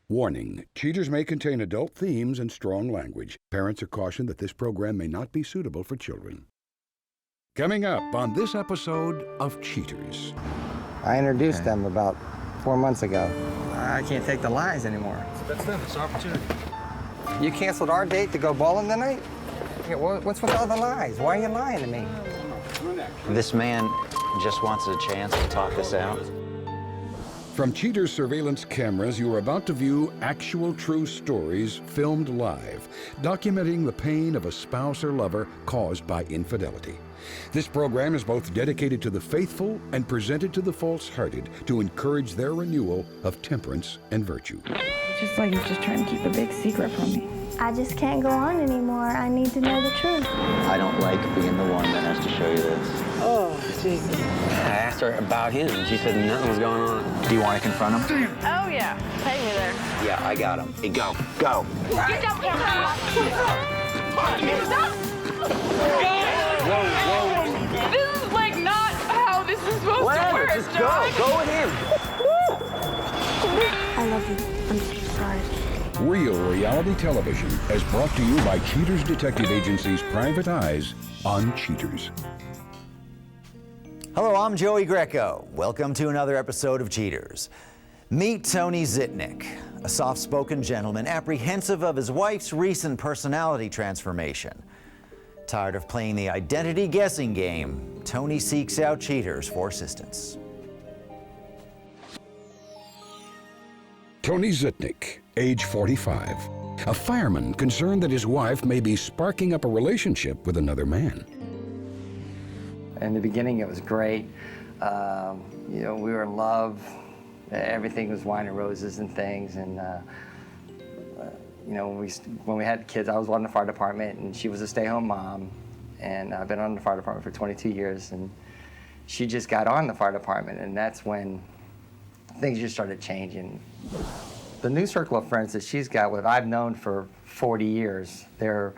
Warning, cheaters may contain adult themes and strong language. Parents are cautioned that this program may not be suitable for children. Coming up on this episode of Cheaters. I introduced them about 4 months ago. I can't take the lies anymore. That's them, it's an opportunity. You canceled our date to go bowling tonight? Yeah, what's with all the lies? Why are you lying to me? This man just wants a chance to talk us out. From Cheaters surveillance cameras, you are about to view actual true stories filmed live, documenting the pain of a spouse or lover caused by infidelity. This program is both dedicated to the faithful and presented to the false-hearted to encourage their renewal of temperance and virtue. Just like he's just trying to keep a big secret from me. I just can't go on anymore. I need to know the truth. I don't like being the one that has to show you this. Oh, Jesus. I asked her about him, and she said nothing was going on. Do you want to confront him? Oh, yeah. Take me there. Yeah, I got him. Hey, go. Go. Get down, get down. Whoa. This is like not how this is supposed to work, just John. go with him. I love you. I'm so sorry. Real reality television is brought to you by Cheaters Detective Agency's Private Eyes on Cheaters. Hello, I'm Joey Greco. Welcome to another episode of Cheaters. Meet Tony Zitnik, a soft-spoken gentleman apprehensive of his wife's recent personality transformation. Tired of playing the identity guessing game, Tony seeks out Cheaters for assistance. Tony Zitnik, age 45, a fireman concerned that his wife may be sparking up a relationship with another man. In the beginning, it was great. We were in love. Everything was wine and roses and things. And when we had kids, I was on the fire department, and she was a stay-home mom. And I've been on the fire department for 22 years, and she just got on the fire department, and that's when things just started changing. The new circle of friends that she's got with, I've known for 40 years. They're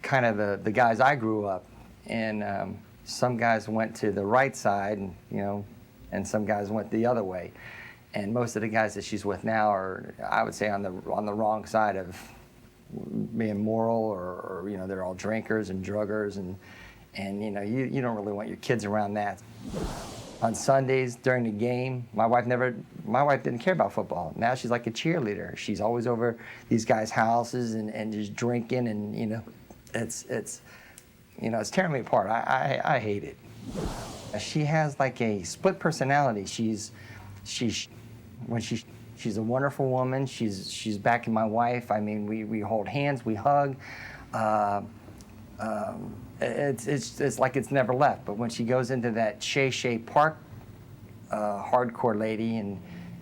kind of the guys I grew up, and some guys went to the right side, and some guys went the other way. And most of the guys that she's with now are, I would say, on the wrong side of being moral, or they're all drinkers and druggers, and you don't really want your kids around that. On Sundays during the game, my wife didn't care about football. Now she's like a cheerleader. She's always over these guys' houses and just drinking, and it's tearing me apart. I hate it. She has like a split personality. She's a wonderful woman. She's backing my wife. I mean, we hold hands, we hug. It's like it's never left. But when she goes into that Shay Park hardcore lady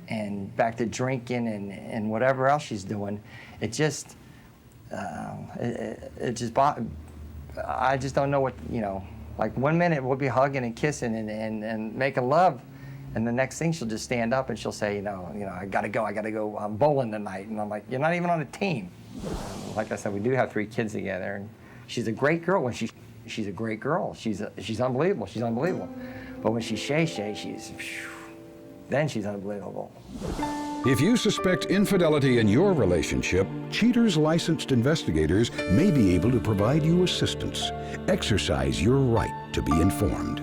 and back to drinking and whatever else she's doing, I just don't know what, like 1 minute we'll be hugging and kissing and making love, and the next thing she'll just stand up and she'll say, I gotta go, I'm bowling tonight. And I'm like, you're not even on a team. Like I said, we do have 3 kids together, and she's a great girl. When she's a great girl. She's unbelievable. She's unbelievable. But when she's Shay, then she's unbelievable. If you suspect infidelity in your relationship, Cheaters licensed investigators may be able to provide you assistance. Exercise your right to be informed.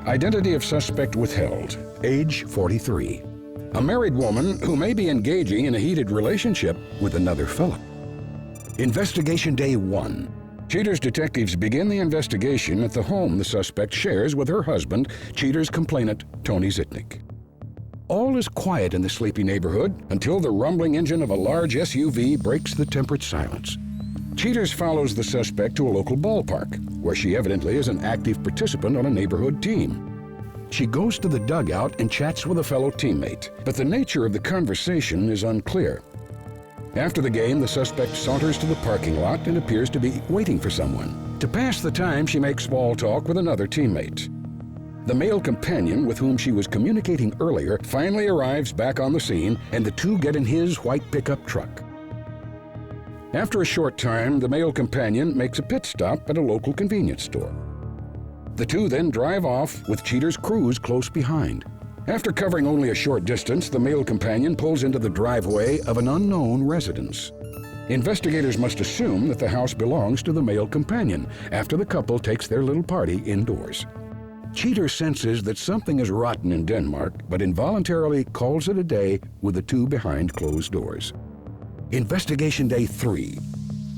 Identity of suspect withheld, age 43. A married woman who may be engaging in a heated relationship with another fellow. Investigation day 1. Cheaters detectives begin the investigation at the home the suspect shares with her husband, Cheaters complainant Tony Zitnik. All is quiet in the sleepy neighborhood until the rumbling engine of a large SUV breaks the temperate silence. Cheaters follows the suspect to a local ballpark, where she evidently is an active participant on a neighborhood team. She goes to the dugout and chats with a fellow teammate, but the nature of the conversation is unclear. After the game, the suspect saunters to the parking lot and appears to be waiting for someone. To pass the time, she makes small talk with another teammate. The male companion with whom she was communicating earlier finally arrives back on the scene, and the two get in his white pickup truck. After a short time, the male companion makes a pit stop at a local convenience store. The two then drive off with Cheater's cruise close behind. After covering only a short distance, the male companion pulls into the driveway of an unknown residence. Investigators must assume that the house belongs to the male companion after the couple takes their little party indoors. Cheater senses that something is rotten in Denmark, but involuntarily calls it a day with the two behind closed doors. Investigation Day 3.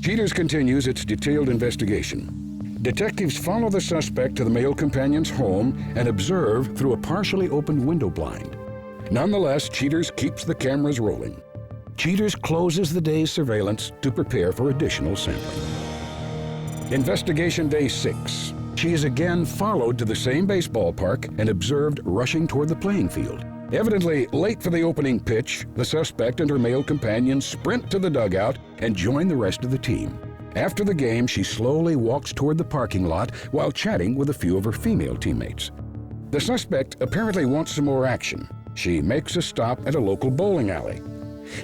Cheaters continues its detailed investigation. Detectives follow the suspect to the male companion's home and observe through a partially opened window blind. Nonetheless, Cheaters keeps the cameras rolling. Cheaters closes the day's surveillance to prepare for additional sampling. Investigation Day 6. She is again followed to the same baseball park and observed rushing toward the playing field. Evidently late for the opening pitch, the suspect and her male companion sprint to the dugout and join the rest of the team. After the game, she slowly walks toward the parking lot while chatting with a few of her female teammates. The suspect apparently wants some more action. She makes a stop at a local bowling alley.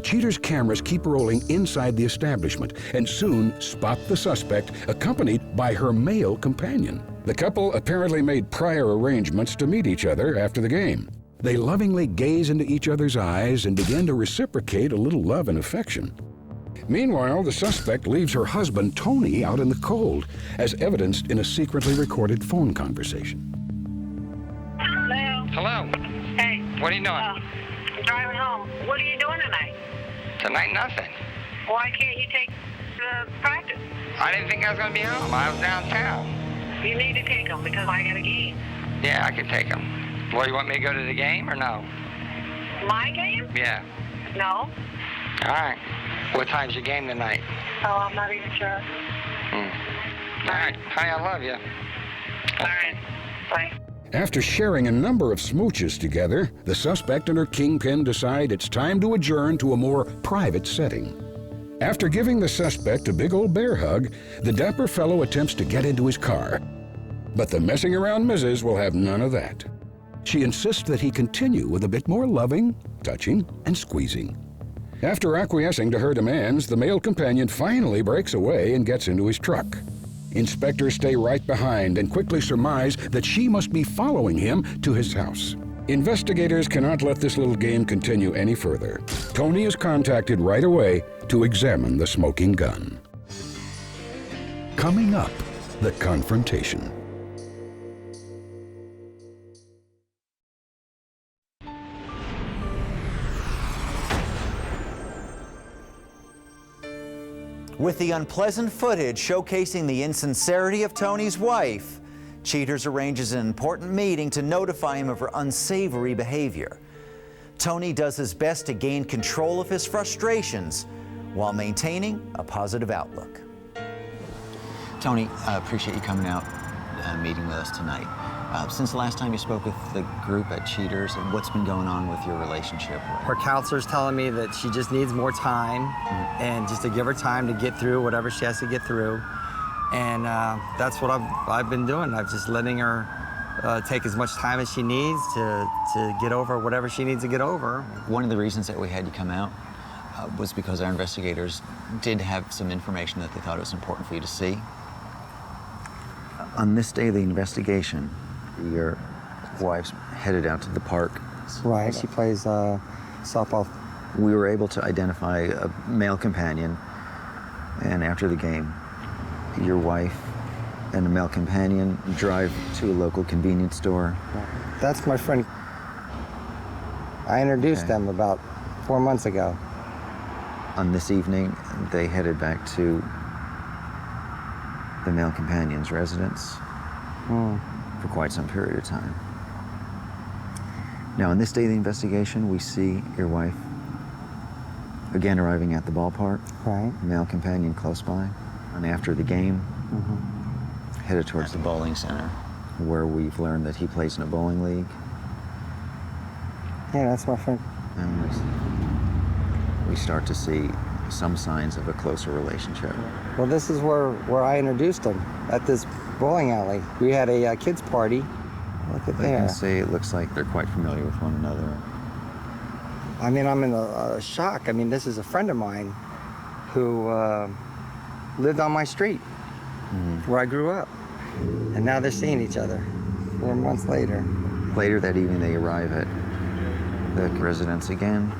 Cheater's cameras keep rolling inside the establishment and soon spot the suspect accompanied by her male companion. The couple apparently made prior arrangements to meet each other after the game. They lovingly gaze into each other's eyes and begin to reciprocate a little love and affection. Meanwhile, the suspect leaves her husband, Tony, out in the cold, as evidenced in a secretly recorded phone conversation. Hello. Hello. Hey. What are you doing? I'm driving home. What are you doing tonight? Tonight, nothing. Why can't you take the practice? I didn't think I was going to be home. I was downtown. You need to take them because I got a game. Yeah, I can take them. Well, you want me to go to the game or no? My game? Yeah. No. All right. What time's your game tonight? Oh, I'm not even sure. All right. Honey, I love you. All right. Bye. After sharing a number of smooches together, the suspect and her kingpin decide it's time to adjourn to a more private setting. After giving the suspect a big old bear hug, the dapper fellow attempts to get into his car. But the messing around Mrs. will have none of that. She insists that he continue with a bit more loving, touching, and squeezing. After acquiescing to her demands, the male companion finally breaks away and gets into his truck. Inspectors stay right behind and quickly surmise that she must be following him to his house. Investigators cannot let this little game continue any further. Tony is contacted right away to examine the smoking gun. Coming up, the confrontation. With the unpleasant footage showcasing the insincerity of Tony's wife, Cheaters arranges an important meeting to notify him of her unsavory behavior. Tony does his best to gain control of his frustrations while maintaining a positive outlook. Tony, I appreciate you coming out and meeting with us tonight. Since the last time you spoke with the group at Cheaters, what's been going on with your relationship? Her counselor's telling me that she just needs more time and just to give her time to get through whatever she has to get through. And that's what I've been doing. I'm just letting her take as much time as she needs to get over whatever she needs to get over. One of the reasons that we had you come out was because our investigators did have some information that they thought it was important for you to see. On this day of the investigation, your wife's headed out to the park. Right, she plays softball. We were able to identify a male companion, and after the game, your wife and a male companion drive to a local convenience store. That's my friend. I introduced them about 4 months ago. On this evening, they headed back to the male companion's residence for quite some period of time. Now, on this day of the investigation, we see your wife again arriving at the ballpark. Right. Male companion close by. And after the game, headed towards the bowling center, where we've learned that he plays in a bowling league. Yeah, that's my friend. And we start to see some signs of a closer relationship. Well, this is where I introduced them, at this bowling alley. We had a kids' party. Look at I there. can say it looks like they're quite familiar with one another. I mean, I'm in a shock. I mean, this is a friend of mine who lived on my street where I grew up. And now they're seeing each other 4 months later. Later that evening, they arrive at the residence again.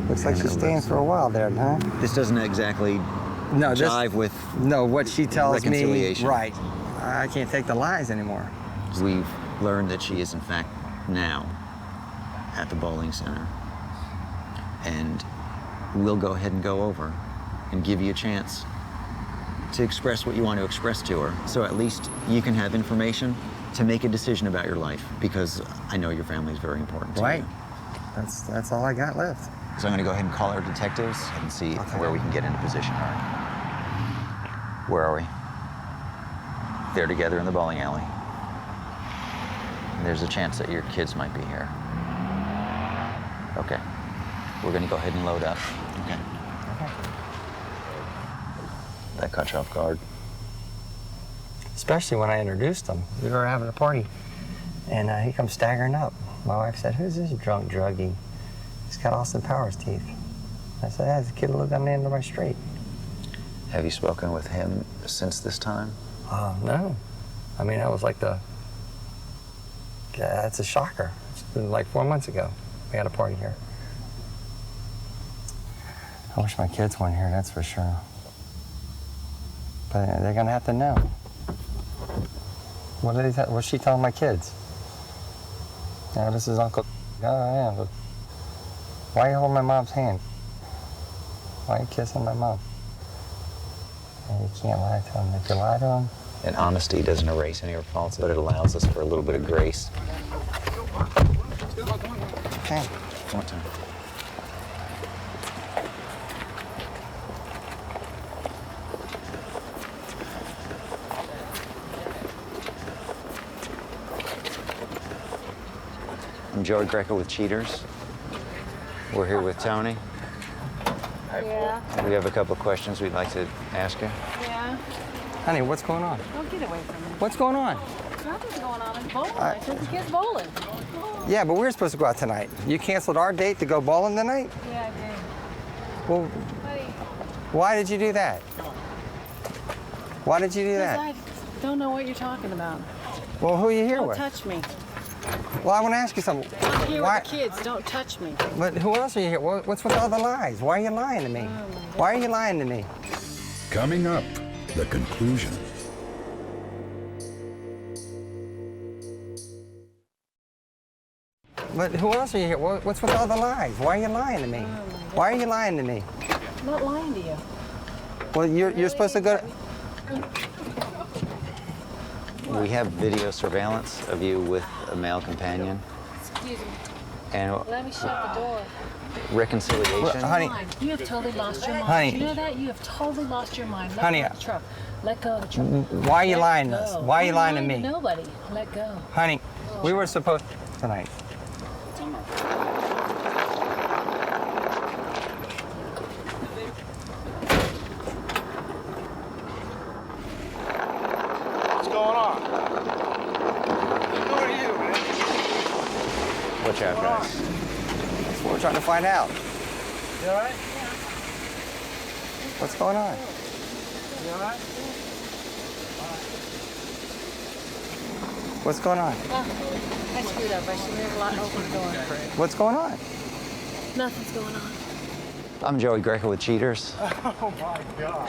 Looks like And she's it staying looks- for a while there, huh? This doesn't exactly No, jive with No, what she tells me, reconciliation. right. I can't take the lies anymore. We've learned that she is, in fact, now at the bowling center. And we'll go ahead and go over and give you a chance to express what you want to express to her. So at least you can have information to make a decision about your life, because I know your family is very important to Right. you. That's all I got left. So I'm going to go ahead and call our detectives and see where we can get into position. Where are we? They're together in the bowling alley. There's a chance that your kids might be here. Okay. We're going to go ahead and load up. Okay. That caught you off guard. Especially when I introduced him. We were having a party, and he comes staggering up. My wife said, "Who's this drunk druggie? He's got Austin Powers teeth." I said, "That's the kid who lived down the end of my street." Have you spoken with him since this time? No. I mean, that was like that's a shocker. It's been like 4 months ago. We had a party here. I wish my kids weren't here, that's for sure. But they're gonna have to know. What's she telling my kids? Yeah, this is Uncle. Oh, yeah, but why are you holding my mom's hand? Why are you kissing my mom? And you can't lie to them. If you lie to them, And honesty doesn't erase any of our faults, but it allows us for a little bit of grace. okay. One time. I'm Joey Greco with Cheaters. We're here with Tony. Yeah. We have a couple of questions we'd like to ask you. Yeah. Honey, what's going on? Don't get away from me. What's going on? Nothing's going on. It's bowling. I took the kids bowling. Yeah, but we were supposed to go out tonight. You canceled our date to go bowling tonight? Yeah, I did. Well, Buddy, why did you do that? Why did you do that? I don't know what you're talking about. Well, who are you here Don't with? touch me. Well, I want to ask you something. I'm here Why? with the kids. Don't touch me. But who else are you here? What's with all the lies? Why are you lying to me? Why are you lying to me? Coming up, the conclusion. But who else are you here? What's with all the lies? Why are you lying to me? Why are you lying to me? I'm not lying to you. Well, you're supposed to go. We have video surveillance of you with a male companion. Excuse me. And Let me shut the door. reconciliation. Well, honey, You have totally lost your mind. Honey. You know that? You have totally lost your mind. Let Honey, go of the truck. Let go of the truck. why are you Let lying to go. us? Why are you lying to I'm me? Nobody. Let go. Honey, we were supposed tonight. What's going on? Who are you, man? Watch out, guys. That's what we're trying to find out. You all right? What's going on? You all right? What's going on? I screwed up. I should have opened the door. What's going on? Nothing's going on. I'm Joey Greco with Cheaters. Oh, my God.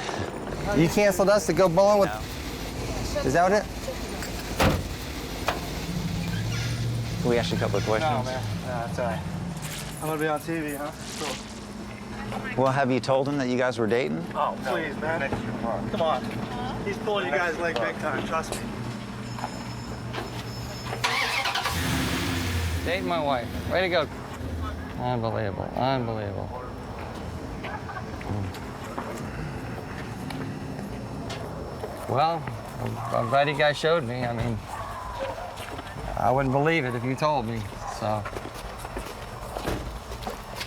You canceled us to go bowling with. Is that what it? Can we ask you a couple of questions? No, man. No, that's all right. I'm going to be on TV, huh? Cool. Well, have you told him that you guys were dating? Oh, please, man. Come on. He's pulling you guys' leg big time, trust me. Dating my wife. Way to go. Unbelievable. Unbelievable. Well, I'm glad you guys showed me. I mean, I wouldn't believe it if you told me. So,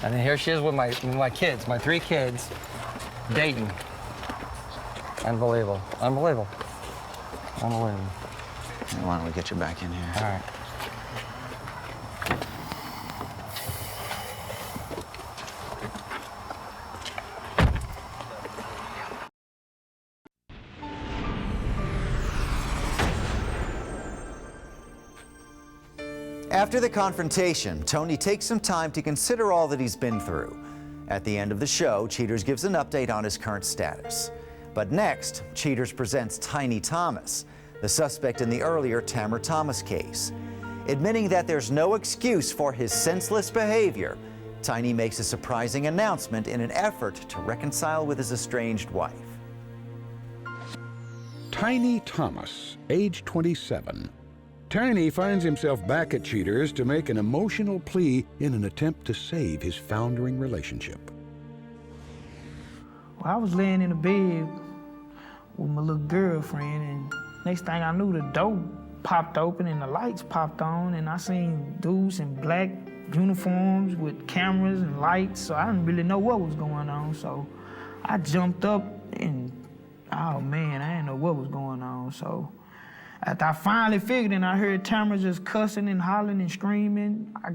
and then here she is with my kids, my 3 kids, dating. Unbelievable. Unbelievable. Unbelievable. Why don't we get you back in here? All right. After the confrontation, Tony takes some time to consider all that he's been through. At the end of the show, Cheaters gives an update on his current status. But next, Cheaters presents Tiny Thomas, the suspect in the earlier Tamara Thomas case. Admitting that there's no excuse for his senseless behavior, Tiny makes a surprising announcement in an effort to reconcile with his estranged wife. Tiny Thomas, age 27. Tiny finds himself back at Cheaters to make an emotional plea in an attempt to save his foundering relationship. Well, I was laying in the bed with my little girlfriend, and next thing I knew, the door popped open and the lights popped on, and I seen dudes in black uniforms with cameras and lights, so I didn't really know what was going on. So I jumped up and, oh man, I didn't know what was going on. So after I finally figured and I heard Tamara just cussing and hollering and screaming, I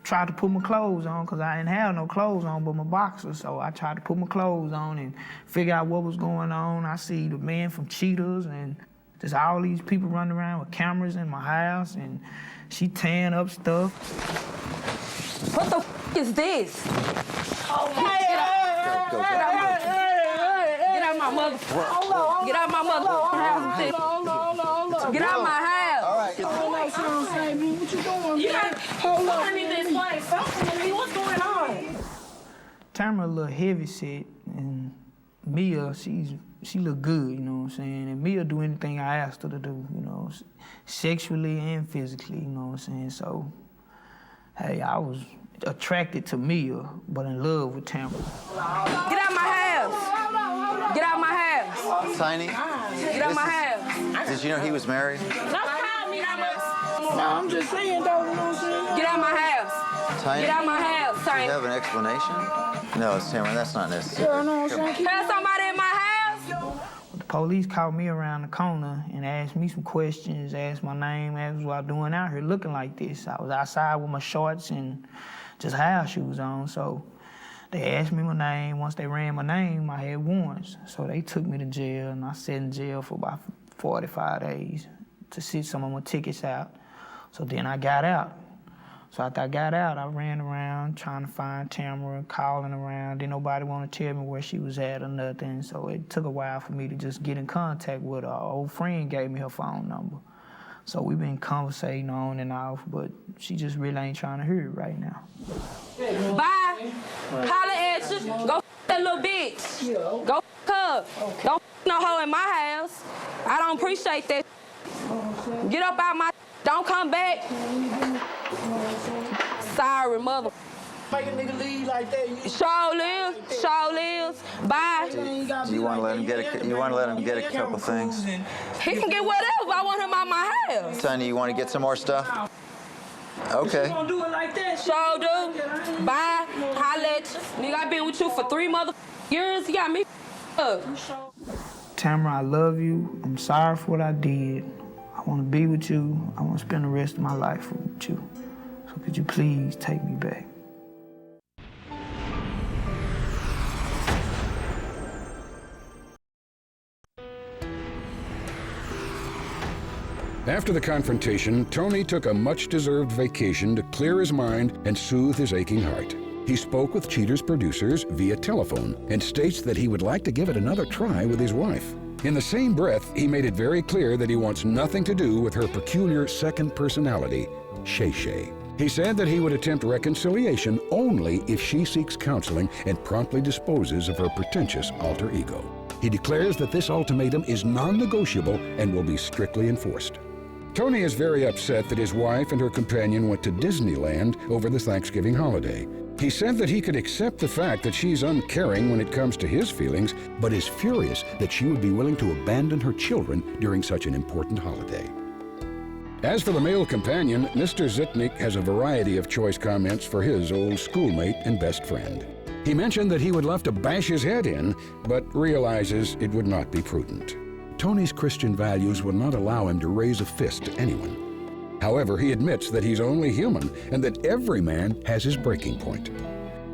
tried to put my clothes on because I didn't have no clothes on but my boxers. So I tried to put my clothes on and figure out what was going on. I see the man from Cheaters and just all these people running around with cameras in my house, and she tearing up stuff. What the f is this? Oh, Get out my mother. Get out my mother. Get out my house. All right. What you doing? You got I need to explain something to me. What's going on? Tamara a little heavy set, and Mia, she look good, you know what I'm saying? And Mia do anything I asked her to do, you know, sexually and physically, you know what I'm saying? So, hey, I was attracted to Mia, but in love with Tamara. Get out my house. Get out my house. Tiny? Get out my house. Did you know he was married? No, I'm just saying, though, you know what I'm saying? Get out my house. Tiny? Get out my house, Do Tiny. you have an explanation? No, it's Tamara, that's not necessary. Yeah, I know what I'm saying. Have somebody in my house. The police caught me around the corner and asked me some questions, asked my name, asked what I'm doing out here looking like this. I was outside with my shorts and just house shoes on, so they asked me my name. Once they ran my name, I had warrants. So they took me to jail, and I sat in jail for about 45 days to sit some of my tickets out. So then I got out. So after I got out, I ran around trying to find Tamara, calling around. Didn't nobody want to tell me where she was at or nothing. So it took a while for me to just get in contact with her. Our old friend gave me her phone number. So we've been conversating on and off, but she just really ain't trying to hear it right now. Bye. Holla at you. Go that little bitch. Go her. Don't no hoe in my house. I don't appreciate that. Get up out my. Don't come back. Sorry, mother. Make a nigga leave like that. Show lives. Bye. Do you want to let him get a couple things? He can get whatever. I want him out my house. Tiny, you want to get some more stuff? Okay. Don't do it like that. Show do. Bye. Holla at you. Nigga, I been with you for 3 years. You got me up. Tamara, I love you. I'm sorry for what I did. I want to be with you. I want to spend the rest of my life with you. So could you please take me back? After the confrontation, Tony took a much-deserved vacation to clear his mind and soothe his aching heart. He spoke with Cheaters producers via telephone and states that he would like to give it another try with his wife. In the same breath, he made it very clear that he wants nothing to do with her peculiar second personality, Shay Shay. He said that he would attempt reconciliation only if she seeks counseling and promptly disposes of her pretentious alter ego. He declares that this ultimatum is non-negotiable and will be strictly enforced. Tony is very upset that his wife and her companion went to Disneyland over the Thanksgiving holiday. He said that he could accept the fact that she's uncaring when it comes to his feelings, but is furious that she would be willing to abandon her children during such an important holiday. As for the male companion, Mr. Zitnik has a variety of choice comments for his old schoolmate and best friend. He mentioned that he would love to bash his head in, but realizes it would not be prudent. Tony's Christian values will not allow him to raise a fist to anyone. However, he admits that he's only human and that every man has his breaking point.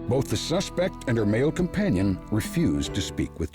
Both the suspect and her male companion refuse to speak with